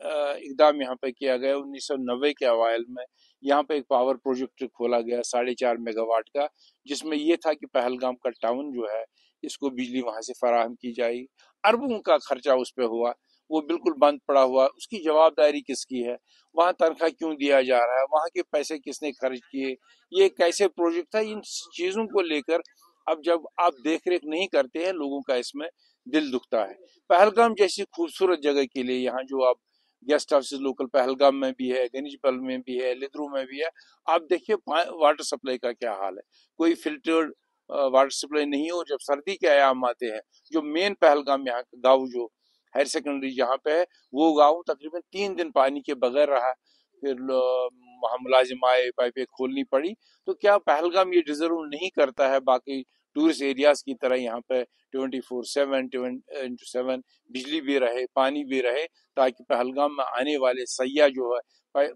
اقدام یہاں پہ کیا گیا 1990 کے اوائل میں. یہاں پہ ایک پاور پروجیکٹ کھولا گیا 4.5 میگا واٹ کا، جس میں یہ تھا کہ پہلگام کا ٹاؤن جو ہے اس کو بجلی وہاں سے فراہم کی جائے. اربوں کا خرچہ اس پہ ہوا، وہ بالکل بند پڑا ہوا. اس کی جواب کس کی ہے؟ وہاں تنخواہ کیوں دیا جا رہا ہے؟ وہاں کے پیسے کس نے خرچ کیے؟ یہ کیسے پروجیکٹ تھا؟ ان چیزوں کو لے کر اب جب آپ دیکھ ریکھ نہیں کرتے ہیں، لوگوں کا اس میں دل دکھتا ہے. پہلگام جیسی خوبصورت جگہ کے لیے یہاں جو آپ گیسٹ ہاؤس لوکل پہلگام میں بھی ہے، گنیش بل میں بھی ہے، لدرو میں بھی ہے، آپ دیکھیے واٹر سپلائی کا کیا حال ہے. کوئی فلٹرڈ واٹر سپلائی نہیں ہے. اور جب سردی کے ایام آتے ہیں، جو مین پہلگام یہاں گاؤں جو ہائر سیکنڈری جہاں پہ ہے، وہ گاؤں تقریباً 3 دن پانی کے بغیر رہا. پھر وہاں ملازم آئے، پائپیں کھولنی پڑی. تو کیا پہلگام یہ ڈیزرو نہیں کرتا ہے باقی ٹورسٹ ایریاز کی طرح یہاں پہ 24/7 بجلی بھی رہے، پانی بھی رہے، تاکہ پہلگام میں آنے والے سیاح جو ہے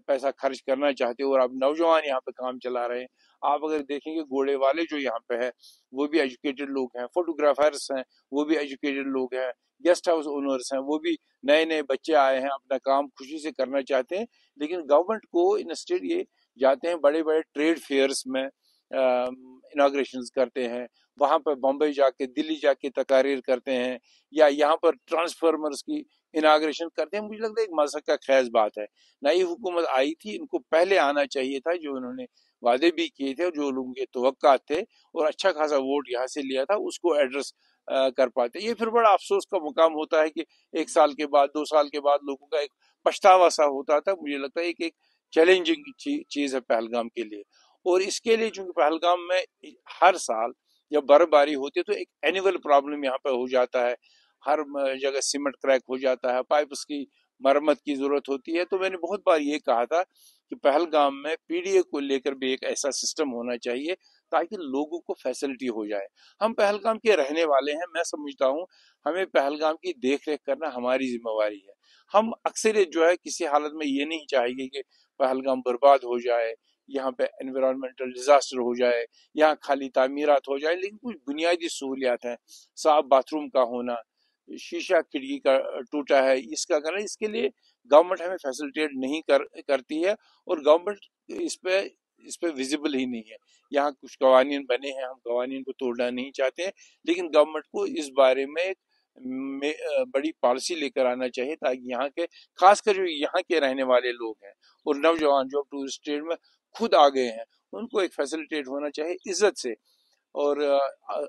پیسہ خرچ کرنا چاہتے ہیں. اور اب نوجوان یہاں پہ کام چلا رہے ہیں. آپ اگر دیکھیں گے گھوڑے والے جو یہاں پہ ہے وہ بھی ایجوکیٹڈ لوگ ہیں، فوٹوگرافرس ہیں وہ بھی ایجوکیٹڈ لوگ ہیں، گیسٹ ہاؤس اونرس ہیں وہ بھی نئے بچے آئے ہیں، اپنا کام خوشی سے کرنا چاہتے ہیں. لیکن گورنمنٹ کو انسٹیڈ یہ جاتے ہیں بڑے بڑے ٹریڈ فیئرس میں اناگریشنز کرتے ہیں، وہاں پہ بمبئی جا کے، دلی جا کے تقاریر کرتے ہیں، یا یہاں پر ٹرانسفارمرز کی اناگریشن کرتے ہیں. مجھے لگتا ہے ایک مذہب کا خیز بات ہے. نئی حکومت آئی تھی، ان کو پہلے آنا چاہیے تھا، جو انہوں نے وعدے بھی کیے تھے، جو لوگوں کے توقعات تھے اور اچھا خاصا ووٹ یہاں سے لیا تھا، اس کو ایڈریس کر پاتے. یہ پھر بڑا افسوس کا مقام ہوتا ہے کہ 1 سال کے بعد 2 سال کے بعد لوگوں کا ایک پچھتاوا سا ہوتا تھا. مجھے لگتا ہے ایک چیلنجنگ چیز ہے پہلگام کے لیے. اور اس کے لیے چونکہ پہلگام میں ہر سال جب برف باری ہوتی ہے تو ایک اینیول پرابلم یہاں پہ ہو جاتا ہے. ہر جگہ سیمنٹ کریک ہو جاتا ہے، پائپس کی مرمت کی ضرورت ہوتی ہے. تو میں نے بہت بار یہ کہا تھا کہ پہلگام میں پی ڈی اے کو لے کر بھی ایک ایسا سسٹم ہونا چاہیے تاکہ لوگوں کو فیسلٹی ہو جائے. ہم پہلگام کے رہنے والے ہیں، میں سمجھتا ہوں ہمیں پہلگام کی دیکھ ریکھ کرنا ہماری ذمہ واری ہے. ہم اکثر جو ہے کسی حالت میں یہ نہیں چاہیے کہ پہلگام برباد ہو جائے، یہاں پہ انوائرمنٹل ڈیزاسٹر ہو جائے، یہاں خالی تعمیرات ہو جائے. لیکن کچھ بنیادی سہولیات ہیں، صاف باتھ روم کا ہونا، شیشہ کھڑکی کا ٹوٹا ہے اس کا کرنا، اس کے لیے گورنمنٹ ہمیں فیسلٹیٹ نہیں کرتی ہے. اور گورنمنٹ اس پہ ویزیبل ہی نہیں ہے. یہاں کچھ قوانین بنے ہیں، ہم قوانین کو توڑنا نہیں چاہتے ہیں، لیکن گورنمنٹ کو اس بارے میں بڑی پالیسی لے کر آنا چاہیے تاکہ یہاں کے خاص کر جو یہاں کے رہنے والے لوگ ہیں اور نوجوان جو ٹورسٹ میں خود آ گئے ہیں، ان کو ایک فیسلٹیٹ ہونا چاہیے عزت سے اور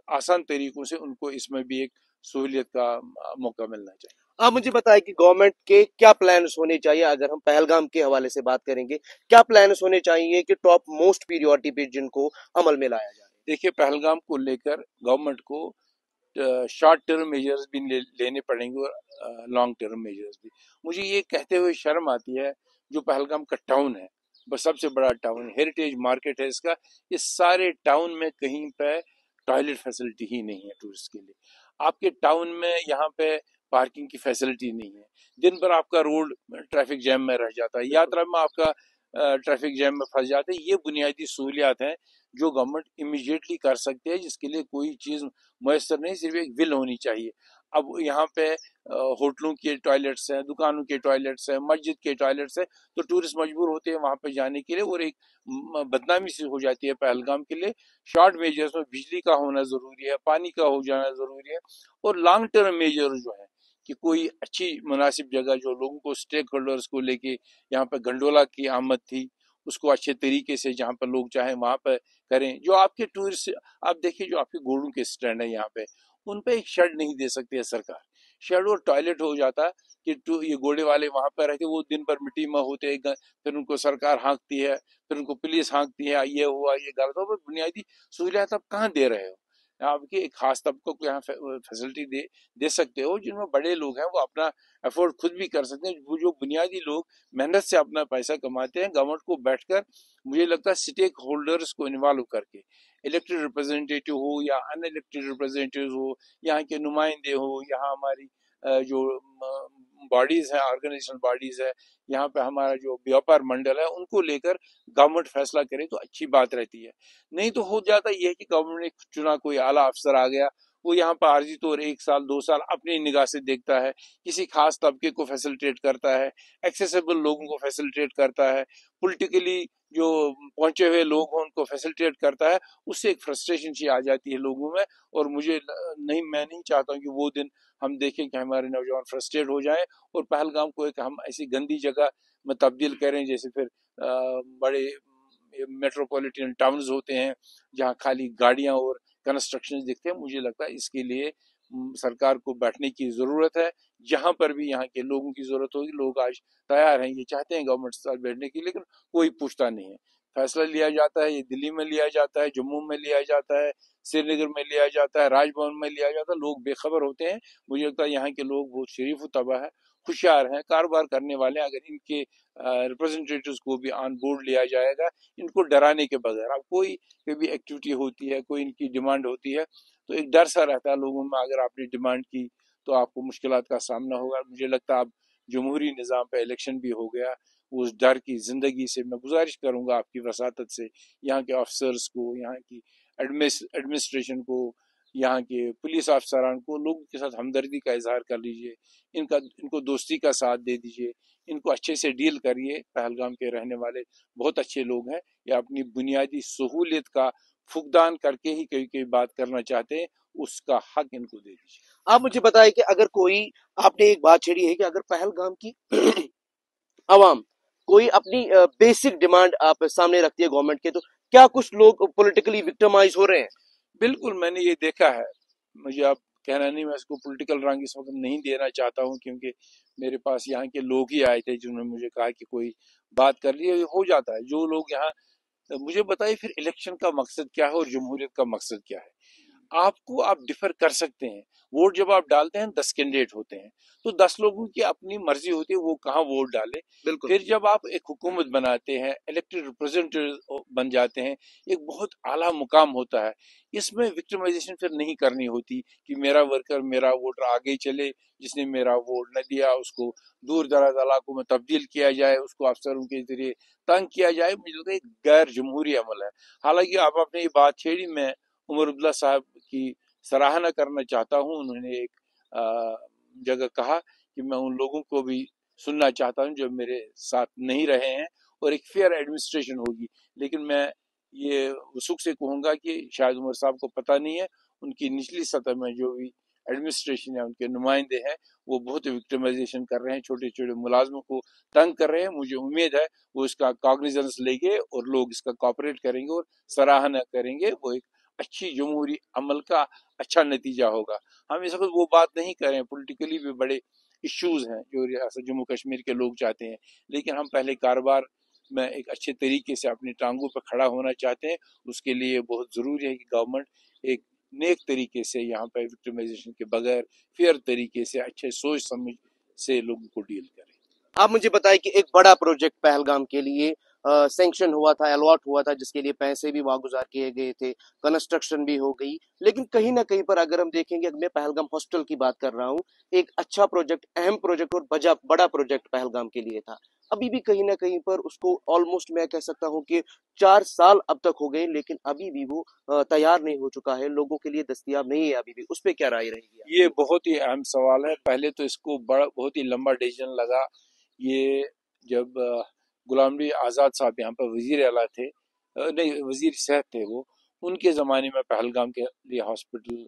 آسان طریقوں سے. ان کو اس میں بھی ایک سہولیت کا موقع ملنا چاہیے. آپ مجھے بتائیں کہ گورنمنٹ کے کیا پلانز ہونے چاہیے؟ اگر ہم پہلگام کے حوالے سے بات کریں گے، کیا پلانز ہونے چاہیے کہ ٹاپ موسٹ پیریورٹی پہ جن کو عمل میں لایا جائے؟ دیکھیے پہلگام کو لے کر گورنمنٹ کو شارٹ ٹرم میجرز بھی لینے پڑیں گے اور لانگ ٹرم میجرز بھی. مجھے یہ کہتے ہوئے شرم آتی ہے، جو پہلگام کا ٹاؤن ہے، بس سب سے بڑا ٹاؤن، ہیریٹیج مارکیٹ ہے اس کا، اس سارے ٹاؤن میں کہیں پہ ٹوائلٹ فیسلٹی ہی نہیں ہے ٹورسٹ کے لیے. آپ کے ٹاؤن میں یہاں پہ پارکنگ کی فیسلٹی نہیں ہے. دن بھر آپ کا روڈ ٹریفک جیم میں رہ جاتا ہے، یاترا میں آپ کا ٹریفک جیم میں پھنس جاتے ہیں. یہ بنیادی سہولیات ہیں جو گورنمنٹ امیڈیٹلی کر سکتے ہیں، جس کے لیے کوئی چیز میسر نہیں، صرف ایک ول ہونی چاہیے. اب یہاں پہ ہوٹلوں کے ٹوائلٹس ہیں، دکانوں کے ٹوائلٹس ہیں، مسجد کے ٹوائلٹس ہیں، تو ٹورسٹ مجبور ہوتے ہیں وہاں پہ جانے کے لیے، اور ایک بدنامی سی ہو جاتی ہے پہلگام کے لیے. شارٹ میجرز میں بجلی کا ہونا ضروری ہے، پانی کا ہو جانا ضروری ہے. اور لانگ ٹرم میجر جو ہے کہ کوئی اچھی مناسب جگہ جو لوگوں کو اسٹیک ہولڈرز کو لے کے یہاں پہ گنڈولا کی آمد تھی، اس کو اچھے طریقے سے جہاں پہ لوگ چاہیں وہاں پہ کریں. جو آپ کے ٹورسٹ، آپ دیکھیے جو آپ کے گھوڑوں کے سٹینڈ ہیں یہاں پہ، ان پہ ایک شیڈ نہیں دے سکتی ہے سرکار. شیڈ اور ٹوائلٹ ہو جاتا کہ یہ گھوڑے والے وہاں پہ رہتے، وہ دن بھر مٹی میں ہوتے، پھر ان کو سرکار ہانکتی ہے، پھر ان کو پولیس ہانکتی ہے، یہ ہوا یہ غلط ہو. بنیادی سہولیات آپ کہاں دے رہے ہو؟ آپ کے ایک خاص طبقوں کو یہاں فیسلٹی دے سکتے ہو، جن میں بڑے لوگ ہیں وہ اپنا افورڈ خود بھی کر سکتے ہیں. وہ جو بنیادی لوگ محنت سے اپنا پیسہ کماتے ہیں، گورنمنٹ کو بیٹھ کر مجھے لگتا ہے اسٹیک ہولڈرز کو انوالو کر کے، الیکٹڈ ریپرزینٹیٹیو ہو یا ان الیکٹڈ ریپرزینٹیو ہو، یہاں کے نمائندے ہو، یہاں ہماری جو باڈیز ہیں، آرگنائزیشن باڈیز ہے، یہاں پہ ہمارا جو بیوپار منڈل ہے، ان کو لے کر گورنمنٹ فیصلہ کرے تو اچھی بات رہتی ہے. نہیں تو ہو جاتا یہ کہ گورنمنٹ نے چنا، کوئی اعلیٰ افسر آ گیا، وہ یہاں پر عارضی طور 1 سال 2 سال اپنی نگاہ سے دیکھتا ہے، کسی خاص طبقے کو فیسلٹیٹ کرتا ہے، ایکسیسیبل لوگوں کو فیسلٹیٹ کرتا ہے، پولیٹیکلی جو پہنچے ہوئے لوگ ہیں ان کو فیسلٹیٹ کرتا ہے. اس سے ایک فرسٹریشن سی آ جاتی ہے لوگوں میں. اور میں نہیں چاہتا ہوں کہ وہ دن ہم دیکھیں کہ ہمارے نوجوان فرسٹریٹ ہو جائیں اور پہلگام کو ایک ہم ایسی گندی جگہ میں تبدیل کریں جیسے پھر بڑے میٹروپولیٹن ٹاؤنز ہوتے ہیں جہاں خالی گاڑیاں اور کنسٹرکشن دکھتے ہیں. مجھے لگتا ہے اس کے لیے سرکار کو بیٹھنے کی ضرورت ہے. جہاں پر بھی یہاں کے لوگوں کی ضرورت ہوگی، لوگ آج تیار ہیں، یہ چاہتے ہیں گورنمنٹ کے ساتھ بیٹھنے کی، لیکن کوئی پوچھتا نہیں ہے. فیصلہ لیا جاتا ہے، یہ دلی میں لیا جاتا ہے، جموں میں لیا جاتا ہے، سری نگر میں لیا جاتا ہے، راج بھون میں لیا جاتا ہے. لوگ بے خبر ہوتے ہیں. مجھے لگتا ہے یہاں کے لوگ بہت شریف و طبع ہے، ہوشیار ہیں، کاروبار کرنے والے ہیں. اگر ان کے ریپرزنٹیٹیوز کو بھی آن بورڈ لیا جائے گا ان کو ڈرانے کے بغیر، اب کوئی بھی ایکٹیویٹی ہوتی ہے، کوئی ان کی ڈیمانڈ ہوتی ہے تو ایک ڈر سا رہتا ہے لوگوں میں. اگر آپ نے ڈیمانڈ کی تو آپ کو مشکلات کا سامنا ہوگا. مجھے لگتا ہے اب جمہوری نظام پہ الیکشن بھی ہو گیا، اس ڈر کی زندگی سے میں گزارش کروں گا آپ کی وساطت سے یہاں کے آفیسرز کو، یہاں کی ایڈمنسٹریشن کو، یہاں کے پولیس افسران کو، لوگوں کے ساتھ ہمدردی کا اظہار کر لیجئے، ان کو دوستی کا ساتھ دے دیجئے، ان کو اچھے سے ڈیل کریے. پہلگام کے رہنے والے بہت اچھے لوگ ہیں، یہ اپنی بنیادی سہولیت کا فقدان کر کے ہی کوئی بات کرنا چاہتے ہیں، اس کا حق ان کو دے دیجیے. آپ مجھے بتائیں کہ اگر کوئی، آپ نے ایک بات چھیڑی ہے کہ اگر پہلگام کی عوام کوئی اپنی بیسک ڈیمانڈ آپ سامنے رکھتی ہے گورنمنٹ کے، تو کیا کچھ لوگ پولیٹیکلی وکٹمائز ہو رہے ہیں؟ بالکل، میں نے یہ دیکھا ہے. مجھے آپ کہنا نہیں، میں اس کو پولیٹیکل رنگ اس وقت نہیں دینا چاہتا ہوں، کیونکہ میرے پاس یہاں کے لوگ ہی آئے تھے جنہوں نے مجھے کہا کہ کوئی بات کر لی ہو جاتا ہے. جو لوگ یہاں، مجھے بتائیے پھر الیکشن کا مقصد کیا ہے اور جمہوریت کا مقصد کیا ہے. آپ ڈیفر کر سکتے ہیں. ووٹ جب آپ ڈالتے ہیں 10 کینڈیڈیٹ ہوتے ہیں تو 10 لوگوں کی اپنی مرضی ہوتی ہے وہ کہاں ووٹ ڈالے. بالکل. پھر جب آپ ایک حکومت بناتے ہیں، الیکٹڈ ریپرزینٹیو بن جاتے ہیں، ایک بہت اعلیٰ مقام ہوتا ہے. اس میں وکٹمائزیشن پھر نہیں کرنی ہوتی کہ میرا ورکر، میرا ووٹر آگے چلے، جس نے میرا ووٹ نہ دیا اس کو دور دراز علاقوں میں تبدیل کیا جائے، اس کو افسروں کے ذریعے تنگ کیا جائے. مجھے لگتا ہے ایک غیر جمہوری عمل ہے. حالانکہ آپ نے یہ بات چھیڑی، میں عمر عبداللہ صاحب کی سراہنا کرنا چاہتا ہوں. انہوں نے ایک جگہ کہا کہ میں ان لوگوں کو بھی سننا چاہتا ہوں جو میرے ساتھ نہیں رہے ہیں، اور ایک فیئر ایڈمنسٹریشن ہوگی. لیکن میں یہ وثوق سے کہوں گا کہ شاید عمر صاحب کو پتہ نہیں ہے، ان کی نچلی سطح میں جو بھی ایڈمنسٹریشن ہے، ان کے نمائندے ہیں، وہ بہت وکٹمائزیشن کر رہے ہیں، چھوٹے چھوٹے ملازموں کو تنگ کر رہے ہیں. مجھے امید ہے وہ اس کا کاگنیزنس لیں گے اور لوگ اس کا کوآپریٹ کریں گے اور سراہنا کریں گے. وہ ایک اچھی جمہوری عمل کا اچھا نتیجہ ہوگا. ہم اس وقت وہ بات نہیں کریں، پولیٹیکلی بھی بڑے ایشوز ہیں جو ریاست جموں کشمیر کے لوگ چاہتے ہیں، لیکن ہم پہلے کاروبار میں ایک اچھے طریقے سے اپنی ٹانگوں پہ کھڑا ہونا چاہتے ہیں. اس کے لیے بہت ضروری ہے کہ گورنمنٹ ایک نیک طریقے سے یہاں پہ وکٹمائزیشن کے بغیر فیئر طریقے سے اچھے سوچ سمجھ سے لوگوں کو ڈیل کرے. آپ مجھے بتائیں کہ ایک بڑا پروجیکٹ پہلگام کے لیے سینکشن ہوا تھا، الاٹ ہوا تھا، جس کے لیے پیسے بھی واگزار کیے گئے تھے، کنسٹرکشن بھی ہو گئی، لیکن کہیں نہ کہیں پر اگر ہم دیکھیں گے، میں پہلگام ہاسٹل کی بات کر رہا ہوں، ایک اچھا پروجیکٹ، اہم پروجیکٹ اور بڑا پروجیکٹ پہلگام کے لیے تھا. ابھی بھی کہیں نہ کہیں پر اس کو آلموسٹ میں کہہ سکتا ہوں کہ 4 سال اب تک ہو گئے، لیکن ابھی بھی وہ تیار نہیں ہو چکا ہے، لوگوں کے لیے دستیاب نہیں ہے ابھی بھی. اس پہ کیا رائے رہے گی؟ یہ بہت ہی اہم سوال ہے. پہلے تو اس کو بہت ہی لمبا ڈیسیژن لگا. یہ جب غلام نبی آزاد صاحب یہاں پر وزیر اعلیٰ تھے، نہیں وزیر صحت تھے، وہ ان کے زمانے میں پہلگام کے لیے ہاسپٹل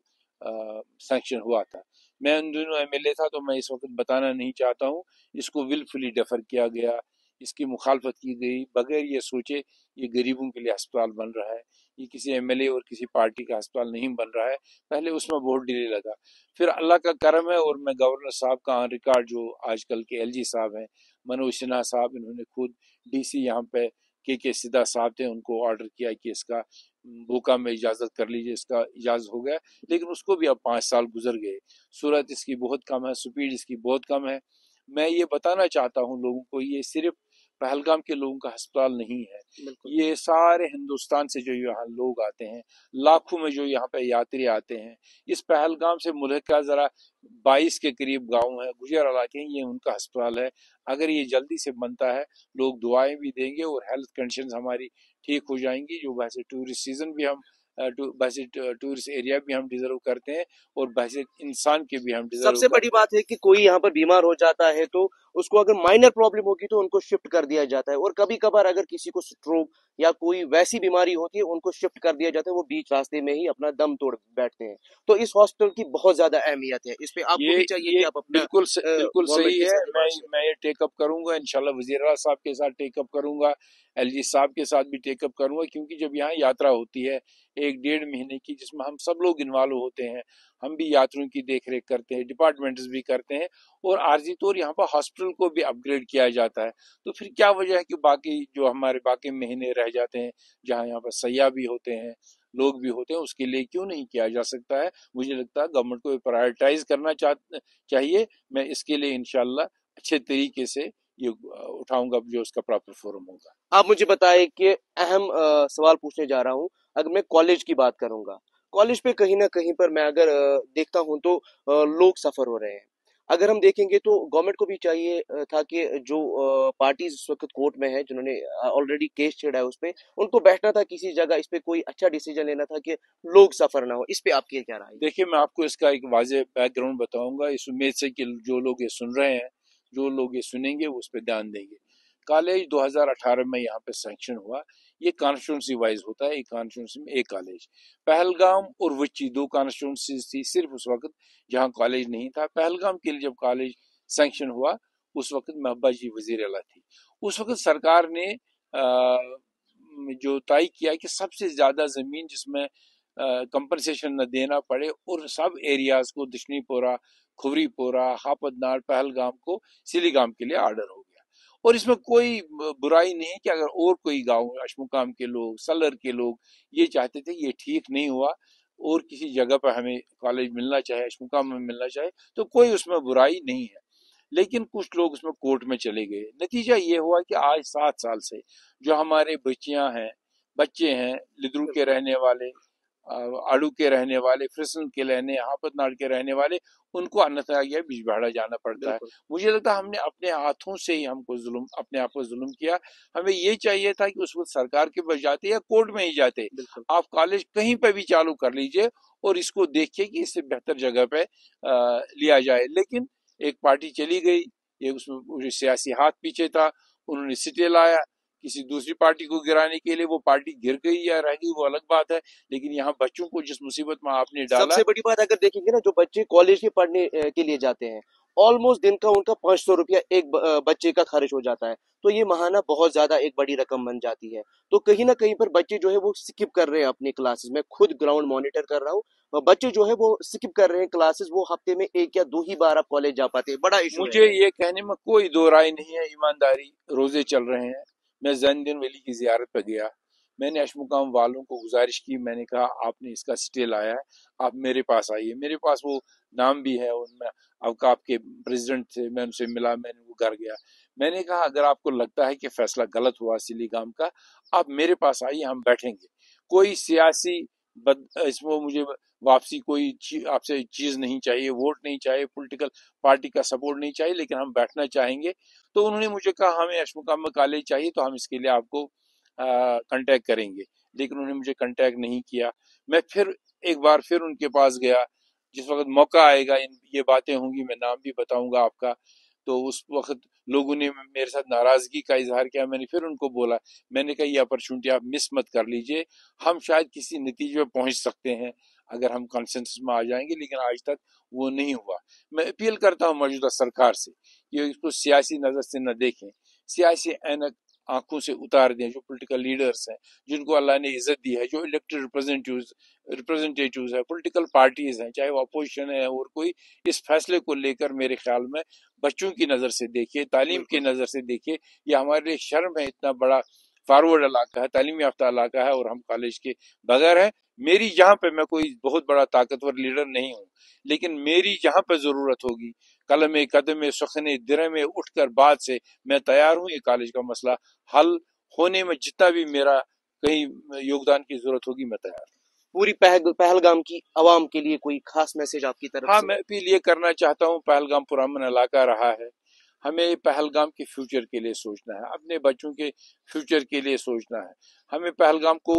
سینکشن ہوا تھا. میں ان دنوں ایم ایل اے تھا تو میں اس وقت بتانا نہیں چاہتا ہوں. اس کو ولفلی ڈیفر کیا گیا، اس کی مخالفت کی گئی بغیر یہ سوچے یہ غریبوں کے لیے ہسپتال بن رہا ہے، یہ کسی ایم ایل اے اور کسی پارٹی کا ہسپتال نہیں بن رہا ہے. پہلے اس میں بہت ڈیلے لگا. پھر اللہ کا کرم ہے، اور میں گورنر صاحب کا آن ریکارڈ، جو آج کل کے ایل جی صاحب ہیں، منوج سنہا صاحب، انہوں نے خود ڈی سی یہاں پہ کے سدھا صاحب تھے، ان کو آرڈر کیا کہ اس کا بھوکا میں اجازت کر لیجئے. اس کا اجازت ہو گیا، لیکن اس کو بھی اب 5 سال گزر گئے. صورت اس کی بہت کم ہے، سپیڈ اس کی بہت کم ہے. میں یہ بتانا چاہتا ہوں لوگوں کو، یہ صرف پہلگام کے لوگوں کا ہسپتال نہیں ہے. یہ سارے ہندوستان سے جو یہاں لوگ آتے ہیں، لاکھوں میں جو یہاں پہ یاتری آتے ہیں، اس پہلگام سے ملحقہ ذرا 22 کے قریب گاؤں ہیں، گجر علاقے ہیں، یہ ان کا ہسپتال ہے. اگر یہ جلدی سے بنتا ہے، لوگ دعائیں بھی دیں گے اور ہیلتھ کنڈیشنز ہماری ٹھیک ہو جائیں گی. جو ویسے ٹورسٹ سیزن بھی ہم بحثیت ٹورسٹ ایریا بھی ہم ڈیزرو کرتے ہیں اور بحثیت انسان کے بھی ہم سب ڈیزرو سے بڑی بات ہے کہ کوئی یہاں پر بیمار ہو جاتا ہے تو اس کو اگر مائنر پرابلم ہوگی تو ان کو شفٹ کر دیا جاتا ہے، اور کبھی کبھار اگر کسی کو سٹروک یا کوئی ویسی بیماری ہوتی ہے ان کو شفٹ کر دیا جاتا ہے، وہ بیچ راستے میں ہی اپنا دم توڑ بیٹھتے ہیں۔ تو اس ہاسپٹل کی بہت زیادہ اہمیت ہے، اس پہ آپ کو بھی چاہیے کہ یہ آپ اپنا بالکل گورنمنٹ صحیح کے ہے۔ ساتھ میں یہ ٹیک اپ کروں گا انشاءاللہ، وزیر اعلیٰ صاحب کے ساتھ ٹیک اپ کروں گا، ایل جی صاحب کے ساتھ بھی ٹیک اپ کروں گا، کیونکہ جب یہاں یاترا ہوتی ہے 1-1.5 مہینے کی، جس میں ہم سب لوگ انوالو ہوتے ہیں، ہم بھی یاتریوں کی دیکھ ریکھ کرتے ہیں، ڈپارٹمنٹس بھی کرتے ہیں، اور عارضی طور یہاں پر ہاسپٹل کو بھی اپ گریڈ کیا جاتا ہے، تو پھر کیا وجہ ہے کہ باقی جو ہمارے باقی مہینے رہ جاتے ہیں جہاں یہاں پر سیاح بھی ہوتے ہیں، لوگ بھی ہوتے ہیں، اس کے لیے کیوں نہیں کیا جا سکتا ہے؟ مجھے لگتا ہے گورنمنٹ کو پرائرٹائز کرنا چاہیے۔ میں اس کے لیے انشاءاللہ اچھے طریقے سے یہ اٹھاؤں گا جو اس کا پراپر فورم ہوگا۔ آپ مجھے بتائیں کہ اہم سوال پوچھنے جا رہا ہوں، اگر میں کالج کی بات کروں گا، کالج پہ کہیں نہ کہیں پر میں اگر دیکھتا ہوں تو لوگ سفر ہو رہے ہیں۔ اگر ہم دیکھیں گے تو گورنمنٹ کو بھی چاہیے تھا کہ جو پارٹیز اس وقت کورٹ میں ہیں، جنہوں نے آلریڈی کیس چھیڑا ہے اس پہ، ان کو بیٹھنا تھا کسی جگہ، اس پہ کوئی اچھا ڈیسیجن لینا تھا کہ لوگ سفر نہ ہو۔ اس پہ آپ کی کیا رائے ہے؟ دیکھیے، میں آپ کو اس کا ایک واضح بیک گراؤنڈ بتاؤں گا، اس امید سے کہ جو لوگ یہ سن رہے ہیں، جو لوگ یہ سنیں گے وہ اس پہ دھیان دیں گے۔ کالج 2018 میں یہاں پہ سینکشن ہوا، یہ کانسٹیٹیونسی وائز ہوتا ہے، ایک کانسٹیٹیونسی میں ایک کالج۔ پہلگام اور وچی 2 کانسٹیٹیونسیز تھی صرف اس وقت جہاں کالج نہیں تھا۔ پہلگام کے لیے جب کالج سینکشن ہوا اس وقت محبوبہ جی وزیر اعلیٰ تھی۔ اس وقت سرکار نے جو طے کیا کہ سب سے زیادہ زمین جس میں کمپنسیشن نہ دینا پڑے، اور سب ایریاز کو دشنی پورہ، کھوری پورہ، ہاپت ناڑ، پہلگام کو سیلی گام کے لیے آرڈر ہو گیا۔ اور اس میں کوئی برائی نہیں ہے کہ اگر اور کوئی گاؤں، اشمقام کے لوگ، سلر کے لوگ یہ چاہتے تھے یہ ٹھیک نہیں ہوا اور کسی جگہ پہ ہمیں کالج ملنا چاہے، اشمقام میں ملنا چاہے، تو کوئی اس میں برائی نہیں ہے، لیکن کچھ لوگ اس میں کورٹ میں چلے گئے۔ نتیجہ یہ ہوا کہ آج 7 سال سے جو ہمارے بچے ہیں، لدرو کے رہنے والے، اڑو کے رہنے والے، فرسن کے رہنے، ہاپت ناڑ کے رہنے والے، ان کو انتھا گیا بیچ بہاڑا جانا پڑتا ہے۔ مجھے لگتا ہے ہم نے اپنے ہاتھوں سے ہی اپنے آپ کو ظلم کیا۔ ہمیں یہ چاہیے تھا کہ اس وقت سرکار کے پاس جاتے یا کورٹ میں ہی جاتے، آپ کالج کہیں پہ بھی چالو کر لیجئے اور اس کو دیکھیے کہ اس سے بہتر جگہ پہ لیا جائے، لیکن ایک پارٹی چلی گئی، یہ اس میں سیاسی ہاتھ پیچھے تھا، انہوں نے سٹے لایا کسی دوسری پارٹی کو گرانے کے لیے، وہ پارٹی گر گئی یا رہ گئی وہ الگ بات ہے، لیکن یہاں بچوں کو جس مصیبت میں آپ نے سب ڈالا۔ سے بڑی بات اگر دیکھیں گے نا، جو بچے کالج میں پڑھنے کے لیے جاتے ہیں، آلموسٹ دن کا ان کا 500 روپیہ ایک بچے کا خرچ ہو جاتا ہے، تو یہ ماہانہ بہت زیادہ ایک بڑی رقم بن جاتی ہے۔ تو کہیں نہ کہیں پر بچے جو ہے وہ سکپ کر رہے ہیں اپنی کلاسز۔ میں خود گراؤنڈ مانیٹر کر رہا ہوں، بچے جو ہے وہ سکپ کر رہے ہیں کلاسز، وہ ہفتے میں 1 یا 2 ہی بار آپ کالج جا پاتے ہیں، بڑا ایشو ہے۔ مجھے یہ کہنے میں کوئی دو رائے نہیں ہے، ایمانداری، روزے چل رہے ہیں۔ میں زین الدین ولی کی زیارت پہ گیا، میں نے اشمقام والوں کو گزارش کی، میں نے کہا آپ نے اس کا سٹے لایا ہے، آپ میرے پاس آئیے۔ میرے پاس وہ نام بھی ہے، ان میں اوقاف کے پریزیڈنٹ تھے، میں ان سے ملا، میں نے وہ گھر گیا، میں نے کہا اگر آپ کو لگتا ہے کہ فیصلہ غلط ہوا سیلی گام کا، آپ میرے پاس آئیے، ہم بیٹھیں گے۔ کوئی سیاسی اس میں مجھے واپسی کوئی آپ سے چیز نہیں چاہیے، ووٹ نہیں چاہیے، پولیٹیکل پارٹی کا سپورٹ نہیں چاہیے، لیکن ہم بیٹھنا چاہیں گے۔ تو انہوں نے مجھے کہا ہمیں اشمقام میں کالج چاہیے تو ہم اس کے لیے آپ کو کنٹیکٹ کریں گے، لیکن انہوں نے مجھے کنٹیکٹ نہیں کیا۔ میں پھر ایک بار پھر ان کے پاس گیا، جس وقت موقع آئے گا یہ باتیں ہوں گی، میں نام بھی بتاؤں گا آپ کا، تو اس وقت لوگوں نے میرے ساتھ ناراضگی کا اظہار کیا۔ میں نے پھر ان کو بولا، میں نے کہا یہ اپرچونٹی آپ مس مت کر لیجئے، ہم شاید کسی نتیجے پہ پہنچ سکتے ہیں اگر ہم کنسنسس میں آ جائیں گے، لیکن آج تک وہ نہیں ہوا۔ میں اپیل کرتا ہوں موجودہ سرکار سے کہ اس کو سیاسی نظر سے نہ دیکھیں، سیاسی اینک آنکھوں سے اتار دیں۔ جو پولیٹیکل لیڈرز ہیں، جن کو اللہ نے عزت دی ہے، جو الیکٹڈ ریپرزنٹیٹیوز ہیں، پولیٹیکل پارٹیز ہیں، چاہے وہ اپوزیشن ہے اور کوئی، اس فیصلے کو لے کر میرے خیال میں بچوں کی نظر سے دیکھیے، تعلیم کی نظر سے دیکھیے۔ یہ ہمارے لیے شرم ہے، اتنا بڑا فارورڈ علاقہ ہے، تعلیم یافتہ علاقہ ہے، اور ہم کالج کے بغیر ہیں۔ میری جہاں پہ، میں کوئی بہت بڑا طاقتور لیڈر نہیں ہوں، لیکن میری جہاں پہ ضرورت ہوگی، قلم قدم سخن درہ میں اٹھ کر بعد سے میں تیار ہوں۔ یہ کالج کا مسئلہ حل ہونے میں جتنا بھی میرا کہیں یوگدان کی ضرورت ہوگی، میں تیار ہوں۔ پوری پہلگام کی عوام کے لیے کوئی خاص میسج آپ کی طرف ہاں، سے؟ میں اپیل یہ کرنا چاہتا ہوں، پہلگام پرامن علاقہ رہا ہے، ہمیں پہلگام کے فیوچر کے لیے سوچنا ہے، اپنے بچوں کے فیوچر کے لیے سوچنا ہے۔ ہمیں پہلگام کو